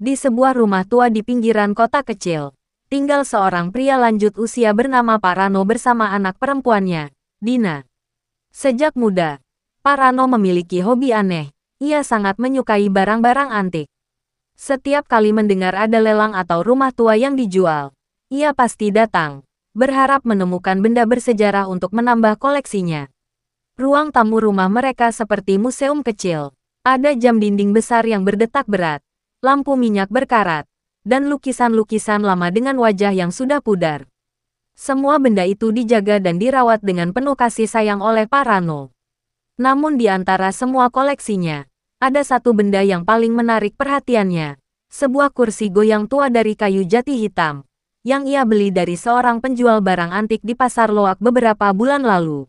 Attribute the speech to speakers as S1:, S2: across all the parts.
S1: Di sebuah rumah tua di pinggiran kota kecil, tinggal seorang pria lanjut usia bernama Pak Rano bersama anak perempuannya, Dina. Sejak muda, Pak Rano memiliki hobi aneh. Ia sangat menyukai barang-barang antik. Setiap kali mendengar ada lelang atau rumah tua yang dijual, ia pasti datang, berharap menemukan benda bersejarah untuk menambah koleksinya. Ruang tamu rumah mereka seperti museum kecil. Ada jam dinding besar yang berdetak berat, lampu minyak berkarat, dan lukisan-lukisan lama dengan wajah yang sudah pudar. Semua benda itu dijaga dan dirawat dengan penuh kasih sayang oleh Pak Rano. Namun di antara semua koleksinya, ada satu benda yang paling menarik perhatiannya. Sebuah kursi goyang tua dari kayu jati hitam, yang ia beli dari seorang penjual barang antik di pasar loak beberapa bulan lalu.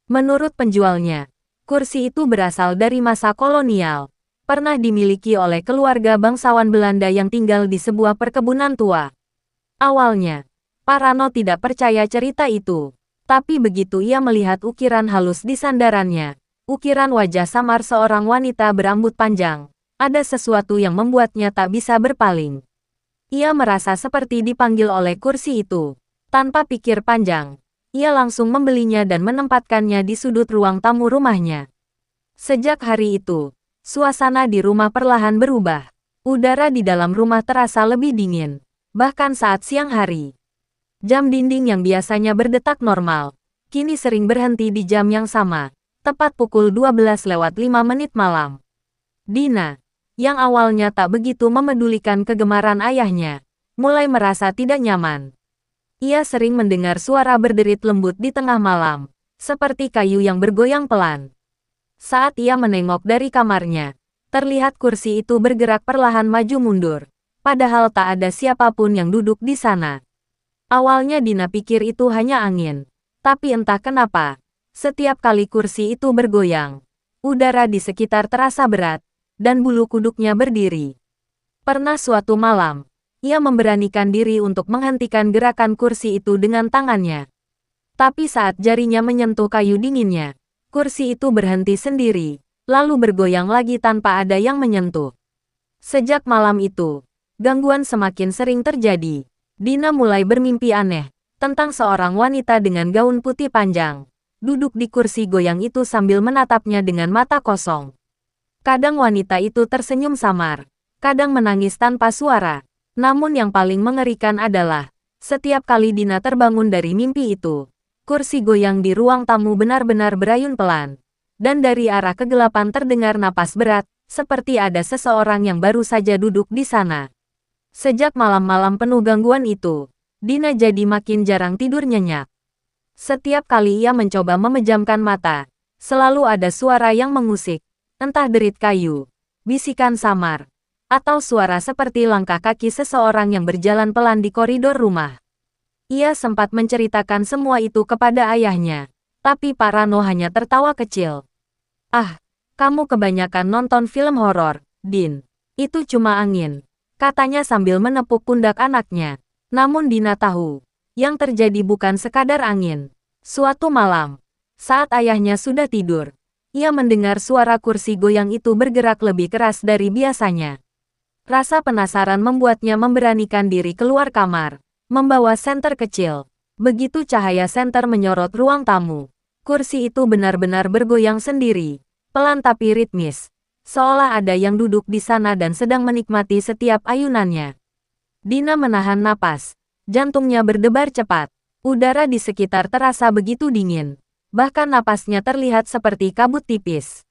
S1: Menurut penjualnya, kursi itu berasal dari masa kolonial, pernah dimiliki oleh keluarga bangsawan Belanda yang tinggal di sebuah perkebunan tua. Awalnya, Pak Rano tidak percaya cerita itu, tapi begitu ia melihat ukiran halus di sandarannya, ukiran wajah samar seorang wanita berambut panjang, ada sesuatu yang membuatnya tak bisa berpaling. Ia merasa seperti dipanggil oleh kursi itu. Tanpa pikir panjang, ia langsung membelinya dan menempatkannya di sudut ruang tamu rumahnya. Sejak hari itu, suasana di rumah perlahan berubah. Udara di dalam rumah terasa lebih dingin, bahkan saat siang hari. Jam dinding yang biasanya berdetak normal, kini sering berhenti di jam yang sama. Tepat pukul 12:05 malam. Dina, yang awalnya tak begitu memedulikan kegemaran ayahnya, mulai merasa tidak nyaman. Ia sering mendengar suara berderit lembut di tengah malam, seperti kayu yang bergoyang pelan. Saat ia menengok dari kamarnya, terlihat kursi itu bergerak perlahan maju mundur, padahal tak ada siapapun yang duduk di sana. Awalnya Dina pikir itu hanya angin, tapi entah kenapa, setiap kali kursi itu bergoyang, udara di sekitar terasa berat, dan bulu kuduknya berdiri. Pernah suatu malam, ia memberanikan diri untuk menghentikan gerakan kursi itu dengan tangannya. Tapi saat jarinya menyentuh kayu dinginnya, kursi itu berhenti sendiri, lalu bergoyang lagi tanpa ada yang menyentuh. Sejak malam itu, gangguan semakin sering terjadi. Dina mulai bermimpi aneh, tentang seorang wanita dengan gaun putih panjang, duduk di kursi goyang itu sambil menatapnya dengan mata kosong. Kadang wanita itu tersenyum samar, kadang menangis tanpa suara. Namun yang paling mengerikan adalah, setiap kali Dina terbangun dari mimpi itu, kursi goyang di ruang tamu benar-benar berayun pelan. Dan dari arah kegelapan terdengar napas berat, seperti ada seseorang yang baru saja duduk di sana. Sejak malam-malam penuh gangguan itu, Dina jadi makin jarang tidur nyenyak. Setiap kali ia mencoba memejamkan mata, selalu ada suara yang mengusik, entah derit kayu, bisikan samar, atau suara seperti langkah kaki seseorang yang berjalan pelan di koridor rumah. Ia sempat menceritakan semua itu kepada ayahnya, tapi Pak Rano hanya tertawa kecil. "Ah, kamu kebanyakan nonton film horor, Din. Itu cuma angin," katanya sambil menepuk pundak anaknya. Namun Dina tahu, yang terjadi bukan sekadar angin. Suatu malam, saat ayahnya sudah tidur, ia mendengar suara kursi goyang itu bergerak lebih keras dari biasanya. Rasa penasaran membuatnya memberanikan diri keluar kamar, membawa senter kecil. Begitu cahaya senter menyorot ruang tamu, kursi itu benar-benar bergoyang sendiri, pelan tapi ritmis, seolah ada yang duduk di sana dan sedang menikmati setiap ayunannya. Dina menahan napas, jantungnya berdebar cepat, udara di sekitar terasa begitu dingin, bahkan napasnya terlihat seperti kabut tipis.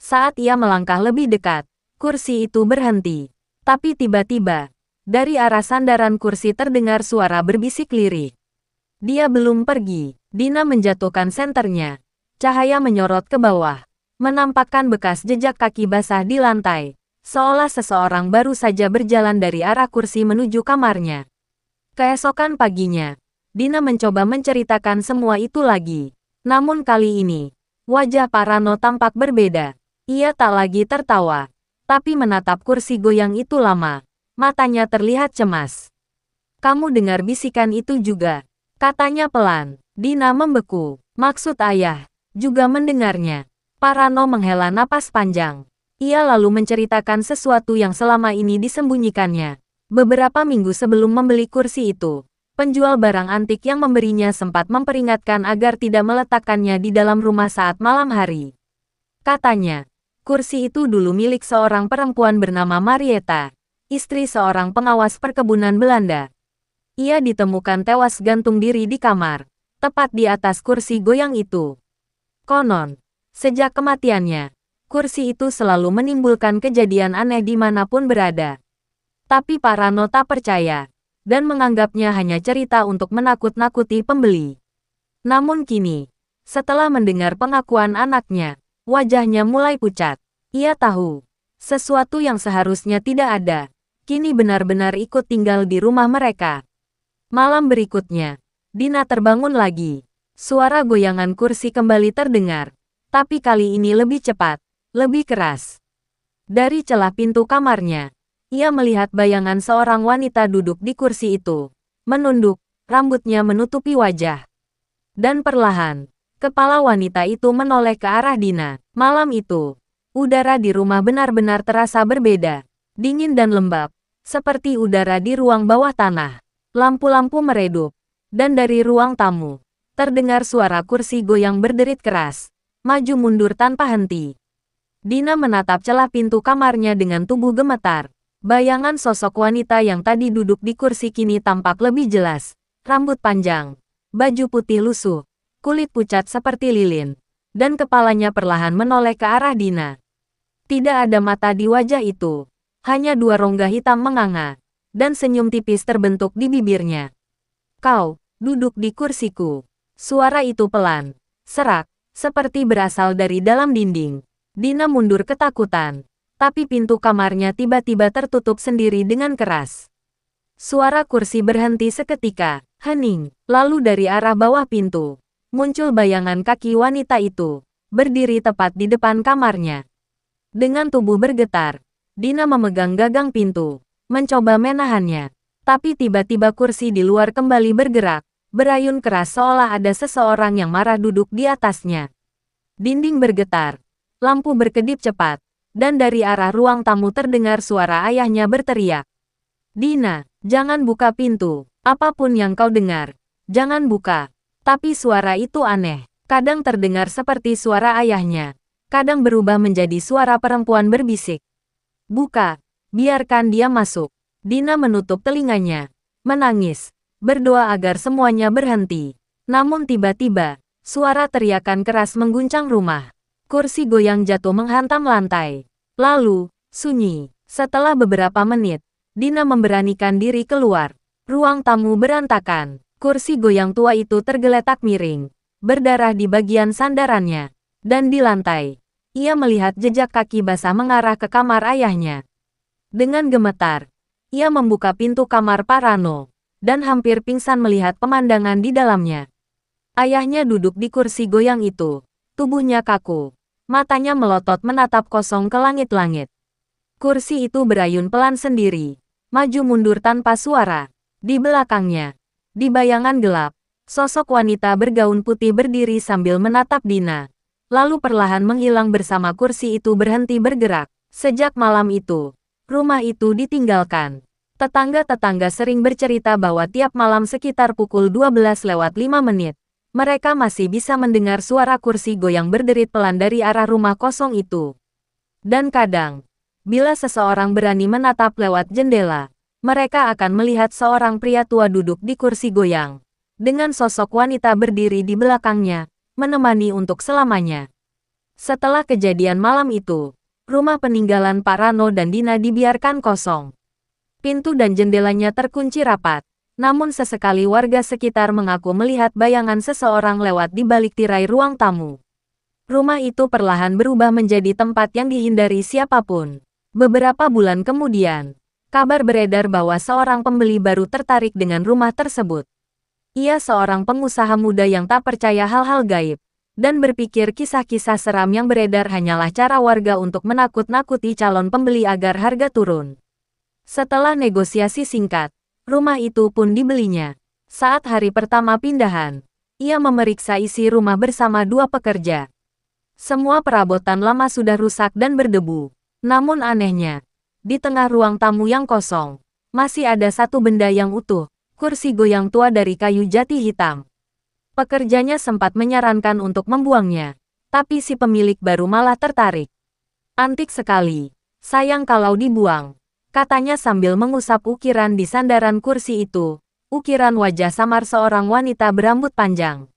S1: Saat ia melangkah lebih dekat, kursi itu berhenti. Tapi tiba-tiba, dari arah sandaran kursi terdengar suara berbisik lirih. Dia belum pergi. Dina menjatuhkan senternya. Cahaya menyorot ke bawah, menampakkan bekas jejak kaki basah di lantai, seolah seseorang baru saja berjalan dari arah kursi menuju kamarnya. Keesokan paginya, Dina mencoba menceritakan semua itu lagi. Namun kali ini, wajah Pak Rano tampak berbeda. Ia tak lagi tertawa, tapi menatap kursi goyang itu lama. Matanya terlihat cemas. "Kamu dengar bisikan itu juga?" katanya pelan. Dina membeku. Maksud ayah juga mendengarnya. Pak Rano menghela napas panjang. Ia lalu menceritakan sesuatu yang selama ini disembunyikannya. Beberapa minggu sebelum membeli kursi itu, penjual barang antik yang memberinya sempat memperingatkan agar tidak meletakkannya di dalam rumah saat malam hari. Katanya, kursi itu dulu milik seorang perempuan bernama Marietta, istri seorang pengawas perkebunan Belanda. Ia ditemukan tewas gantung diri di kamar, tepat di atas kursi goyang itu. Konon, sejak kematiannya, kursi itu selalu menimbulkan kejadian aneh dimanapun berada. Tapi Pak Rano tak percaya, dan menganggapnya hanya cerita untuk menakut-nakuti pembeli. Namun kini, setelah mendengar pengakuan anaknya, wajahnya mulai pucat. Ia tahu, sesuatu yang seharusnya tidak ada, kini benar-benar ikut tinggal di rumah mereka. Malam berikutnya, Dina terbangun lagi. Suara goyangan kursi kembali terdengar, tapi kali ini lebih cepat, lebih keras. Dari celah pintu kamarnya, ia melihat bayangan seorang wanita duduk di kursi itu, menunduk, rambutnya menutupi wajah. Dan perlahan, kepala wanita itu menoleh ke arah Dina. Malam itu, udara di rumah benar-benar terasa berbeda, dingin dan lembab, seperti udara di ruang bawah tanah. Lampu-lampu meredup, dan dari ruang tamu, terdengar suara kursi goyang berderit keras, maju mundur tanpa henti. Dina menatap celah pintu kamarnya dengan tubuh gemetar. Bayangan sosok wanita yang tadi duduk di kursi kini tampak lebih jelas. Rambut panjang, baju putih lusuh, kulit pucat seperti lilin, dan kepalanya perlahan menoleh ke arah Dina. Tidak ada mata di wajah itu, hanya dua rongga hitam menganga, dan senyum tipis terbentuk di bibirnya. "Kau, duduk di kursiku." Suara itu pelan, serak, seperti berasal dari dalam dinding. Dina mundur ketakutan, tapi pintu kamarnya tiba-tiba tertutup sendiri dengan keras. Suara kursi berhenti seketika, hening, lalu dari arah bawah pintu, muncul bayangan kaki wanita itu, berdiri tepat di depan kamarnya. Dengan tubuh bergetar, Dina memegang gagang pintu, mencoba menahannya. Tapi tiba-tiba kursi di luar kembali bergerak, berayun keras seolah ada seseorang yang marah duduk di atasnya. Dinding bergetar, lampu berkedip cepat, dan dari arah ruang tamu terdengar suara ayahnya berteriak. "Dina, jangan buka pintu. Apapun yang kau dengar, jangan buka." Tapi suara itu aneh. Kadang terdengar seperti suara ayahnya, kadang berubah menjadi suara perempuan berbisik. "Buka, biarkan dia masuk." Dina menutup telinganya, menangis, berdoa agar semuanya berhenti. Namun tiba-tiba, suara teriakan keras mengguncang rumah. Kursi goyang jatuh menghantam lantai. Lalu, sunyi. Setelah beberapa menit, Dina memberanikan diri keluar. Ruang tamu berantakan. Kursi goyang tua itu tergeletak miring, berdarah di bagian sandarannya. Dan di lantai, ia melihat jejak kaki basah mengarah ke kamar ayahnya. Dengan gemetar, ia membuka pintu kamar Pak Rano, dan hampir pingsan melihat pemandangan di dalamnya. Ayahnya duduk di kursi goyang itu, tubuhnya kaku, matanya melotot menatap kosong ke langit-langit. Kursi itu berayun pelan sendiri, maju mundur tanpa suara. Di belakangnya, di bayangan gelap, sosok wanita bergaun putih berdiri sambil menatap Dina, lalu perlahan menghilang bersama kursi itu berhenti bergerak. Sejak malam itu, rumah itu ditinggalkan. Tetangga-tetangga sering bercerita bahwa tiap malam sekitar pukul 12:05, mereka masih bisa mendengar suara kursi goyang berderit pelan dari arah rumah kosong itu. Dan kadang, bila seseorang berani menatap lewat jendela, mereka akan melihat seorang pria tua duduk di kursi goyang, dengan sosok wanita berdiri di belakangnya, menemani untuk selamanya. Setelah kejadian malam itu, rumah peninggalan Pak Rano dan Dina dibiarkan kosong. Pintu dan jendelanya terkunci rapat, namun sesekali warga sekitar mengaku melihat bayangan seseorang lewat di balik tirai ruang tamu. Rumah itu perlahan berubah menjadi tempat yang dihindari siapapun. Beberapa bulan kemudian, kabar beredar bahwa seorang pembeli baru tertarik dengan rumah tersebut. Ia seorang pengusaha muda yang tak percaya hal-hal gaib, dan berpikir kisah-kisah seram yang beredar hanyalah cara warga untuk menakut-nakuti calon pembeli agar harga turun. Setelah negosiasi singkat, rumah itu pun dibelinya. Saat hari pertama pindahan, ia memeriksa isi rumah bersama dua pekerja. Semua perabotan lama sudah rusak dan berdebu. Namun anehnya, di tengah ruang tamu yang kosong, masih ada satu benda yang utuh, kursi goyang tua dari kayu jati hitam. Pekerjanya sempat menyarankan untuk membuangnya, tapi si pemilik baru malah tertarik. Antik sekali, sayang kalau dibuang, katanya sambil mengusap ukiran di sandaran kursi itu, ukiran wajah samar seorang wanita berambut panjang.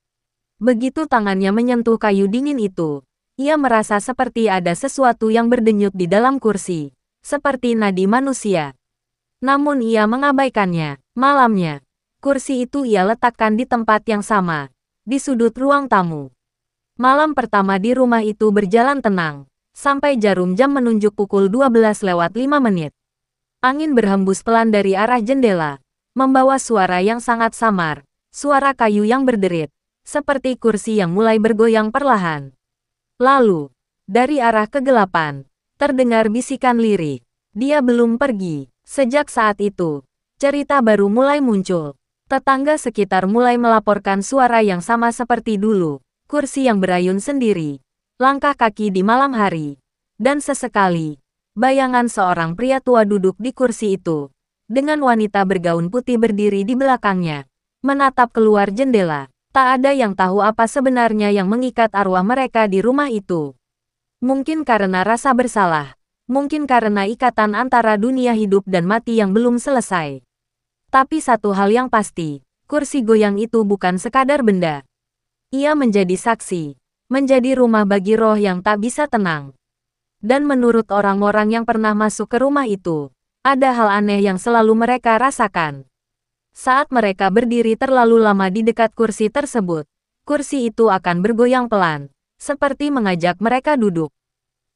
S1: Begitu tangannya menyentuh kayu dingin itu, ia merasa seperti ada sesuatu yang berdenyut di dalam kursi, seperti nadi manusia. Namun ia mengabaikannya. Malamnya, kursi itu ia letakkan di tempat yang sama, di sudut ruang tamu. Malam pertama di rumah itu berjalan tenang, sampai jarum jam menunjuk pukul 12:05. Angin berhembus pelan dari arah jendela, membawa suara yang sangat samar, suara kayu yang berderit, seperti kursi yang mulai bergoyang perlahan. Lalu, dari arah kegelapan, terdengar bisikan lirik. Dia belum pergi. Sejak saat itu, cerita baru mulai muncul. Tetangga sekitar mulai melaporkan suara yang sama seperti dulu, kursi yang berayun sendiri, langkah kaki di malam hari, dan sesekali, bayangan seorang pria tua duduk di kursi itu, dengan wanita bergaun putih berdiri di belakangnya, menatap keluar jendela. Tak ada yang tahu apa sebenarnya yang mengikat arwah mereka di rumah itu. Mungkin karena rasa bersalah, mungkin karena ikatan antara dunia hidup dan mati yang belum selesai. Tapi satu hal yang pasti, kursi goyang itu bukan sekadar benda. Ia menjadi saksi, menjadi rumah bagi roh yang tak bisa tenang. Dan menurut orang-orang yang pernah masuk ke rumah itu, ada hal aneh yang selalu mereka rasakan. Saat mereka berdiri terlalu lama di dekat kursi tersebut, kursi itu akan bergoyang pelan, seperti mengajak mereka duduk.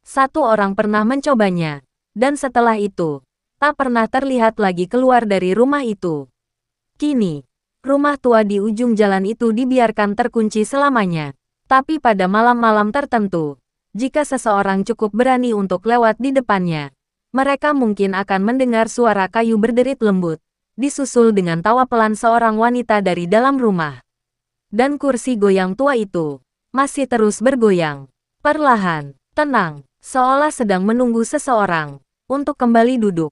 S1: Satu orang pernah mencobanya, dan setelah itu, tak pernah terlihat lagi keluar dari rumah itu. Kini, rumah tua di ujung jalan itu dibiarkan terkunci selamanya. Tapi pada malam-malam tertentu, jika seseorang cukup berani untuk lewat di depannya, mereka mungkin akan mendengar suara kayu berderit lembut, disusul dengan tawa pelan seorang wanita dari dalam rumah. Dan kursi goyang tua itu masih terus bergoyang, perlahan, tenang, seolah sedang menunggu seseorang untuk kembali duduk.